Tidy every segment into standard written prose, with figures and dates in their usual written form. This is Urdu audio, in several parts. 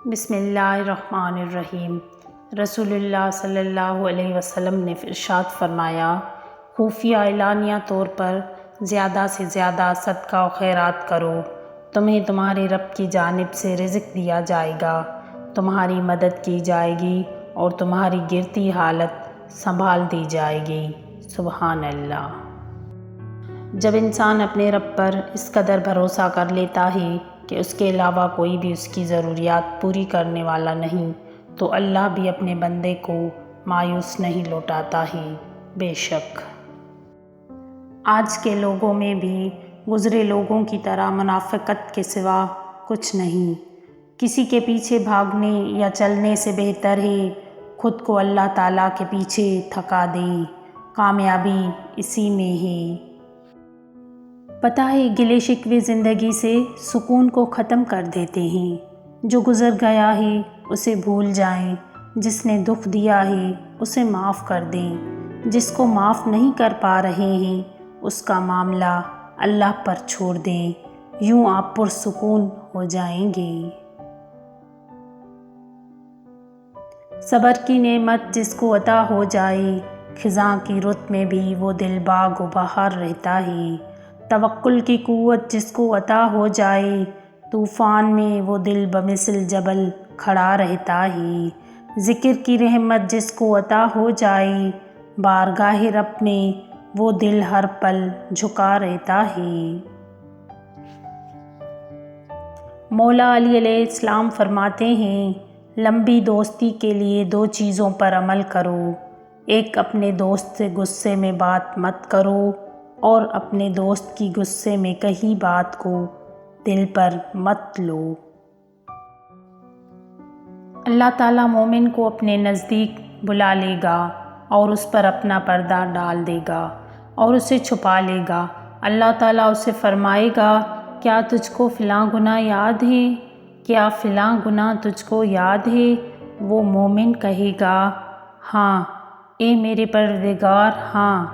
بسم اللہ الرحمن الرحیم۔ رسول اللہ صلی اللہ علیہ وسلم نے ارشاد فرمایا، خفیہ اعلانیہ طور پر زیادہ سے زیادہ صدقہ و خیرات کرو، تمہیں تمہارے رب کی جانب سے رزق دیا جائے گا، تمہاری مدد کی جائے گی اور تمہاری گرتی حالت سنبھال دی جائے گی۔ سبحان اللہ۔ جب انسان اپنے رب پر اس قدر بھروسہ کر لیتا ہے کہ اس کے علاوہ کوئی بھی اس کی ضروریات پوری کرنے والا نہیں، تو اللہ بھی اپنے بندے کو مایوس نہیں لوٹاتا ہے۔ بے شک آج کے لوگوں میں بھی گزرے لوگوں کی طرح منافقت کے سوا کچھ نہیں۔ کسی کے پیچھے بھاگنے یا چلنے سے بہتر ہے خود کو اللہ تعالیٰ کے پیچھے تھکا دیں، کامیابی اسی میں ہے۔ پتہ ہے گلے شکوے زندگی سے سکون کو ختم کر دیتے ہیں۔ جو گزر گیا ہے اسے بھول جائیں، جس نے دکھ دیا ہے اسے معاف کر دیں، جس کو معاف نہیں کر پا رہے ہیں اس کا معاملہ اللہ پر چھوڑ دیں، یوں آپ پرسکون ہو جائیں گے۔ صبر کی نعمت جس کو عطا ہو جائے، خزاں کی رت میں بھی وہ دل باغ و بہار رہتا ہے۔ توکل کی قوت جس کو عطا ہو جائے، طوفان میں وہ دل بمثل جبل کھڑا رہتا ہے۔ ذکر کی رحمت جس کو عطا ہو جائے، بارگاہ رب میں وہ دل ہر پل جھکا رہتا ہے۔ مولا علی علیہ السلام فرماتے ہیں، لمبی دوستی کے لیے دو چیزوں پر عمل کرو، ایک اپنے دوست سے غصے میں بات مت کرو اور اپنے دوست کی غصے میں کہی بات کو دل پر مت لو۔ اللہ تعالیٰ مومن کو اپنے نزدیک بلا لے گا اور اس پر اپنا پردہ ڈال دے گا اور اسے چھپا لے گا۔ اللہ تعالیٰ اسے فرمائے گا، کیا تجھ کو فلاں گناہ یاد ہے؟ کیا فلاں گناہ تجھ کو یاد ہے؟ وہ مومن کہے گا، ہاں اے میرے پروردگار ہاں۔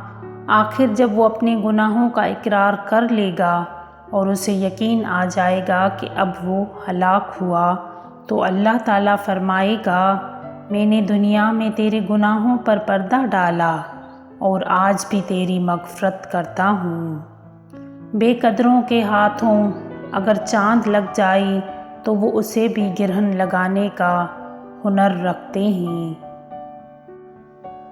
آخر جب وہ اپنے گناہوں کا اقرار کر لے گا اور اسے یقین آ جائے گا کہ اب وہ ہلاک ہوا، تو اللہ تعالیٰ فرمائے گا، میں نے دنیا میں تیرے گناہوں پر پردہ ڈالا اور آج بھی تیری مغفرت کرتا ہوں۔ بے قدروں کے ہاتھوں اگر چاند لگ جائے تو وہ اسے بھی گرہن لگانے کا ہنر رکھتے ہیں۔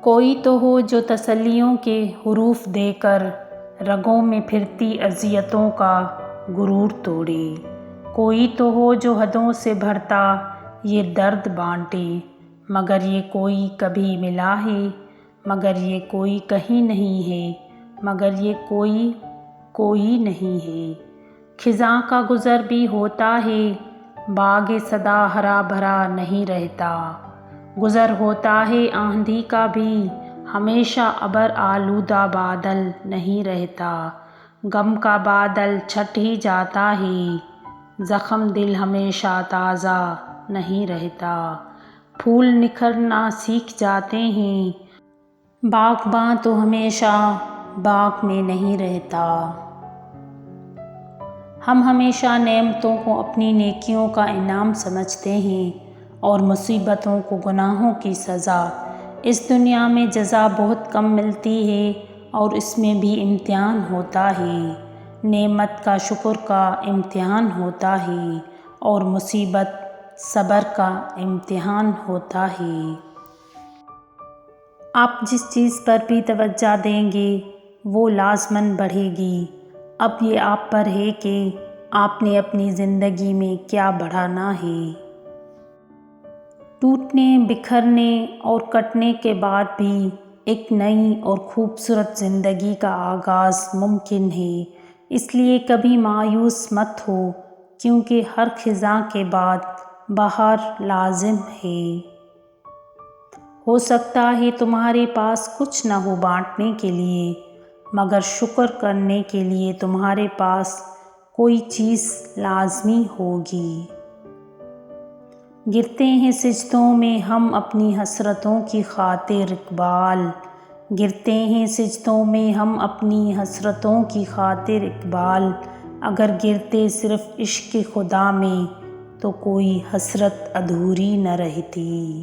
کوئی تو ہو جو تسلیوں کے حروف دے کر رگوں میں پھرتی اذیتوں کا غرور توڑے، کوئی تو ہو جو حدوں سے بڑھتا یہ درد بانٹے، مگر یہ کوئی کبھی ملا ہے، مگر یہ کوئی کہیں نہیں ہے، مگر یہ کوئی نہیں ہے۔ خزاں کا گزر بھی ہوتا ہے، باغ صدا ہرا بھرا نہیں رہتا، گزر ہوتا ہے آندھی کا بھی، ہمیشہ ابر آلودہ بادل نہیں رہتا، غم کا بادل چھٹ ہی جاتا ہے، زخم دل ہمیشہ تازہ نہیں رہتا، پھول نکھرنا سیکھ جاتے ہیں، باغباں تو ہمیشہ باغ میں نہیں رہتا۔ ہم ہمیشہ نعمتوں کو اپنی نیکیوں کا انعام سمجھتے ہیں اور مصیبتوں کو گناہوں کی سزا۔ اس دنیا میں جزا بہت کم ملتی ہے اور اس میں بھی امتحان ہوتا ہے، نعمت کا شکر کا امتحان ہوتا ہے اور مصیبت صبر کا امتحان ہوتا ہے۔ آپ جس چیز پر بھی توجہ دیں گے وہ لازماً بڑھے گی۔ اب یہ آپ پر ہے کہ آپ نے اپنی زندگی میں کیا بڑھانا ہے۔ ٹوٹنے، بکھرنے اور کٹنے کے بعد بھی ایک نئی اور خوبصورت زندگی کا آغاز ممکن ہے، اس لیے کبھی مایوس مت ہو، کیونکہ ہر خزاں کے بعد بہار لازم ہے۔ ہو سکتا ہے تمہارے پاس کچھ نہ ہو بانٹنے کے لیے، مگر شکر کرنے کے لیے تمہارے پاس کوئی چیز لازمی ہوگی۔ گرتے ہیں سجدوں میں ہم اپنی حسرتوں کی خاطر اقبال، گرتے ہیں سجدوں میں ہم اپنی حسرتوں کی خاطر اقبال، اگر گرتے صرف عشق خدا میں تو کوئی حسرت ادھوری نہ رہتی۔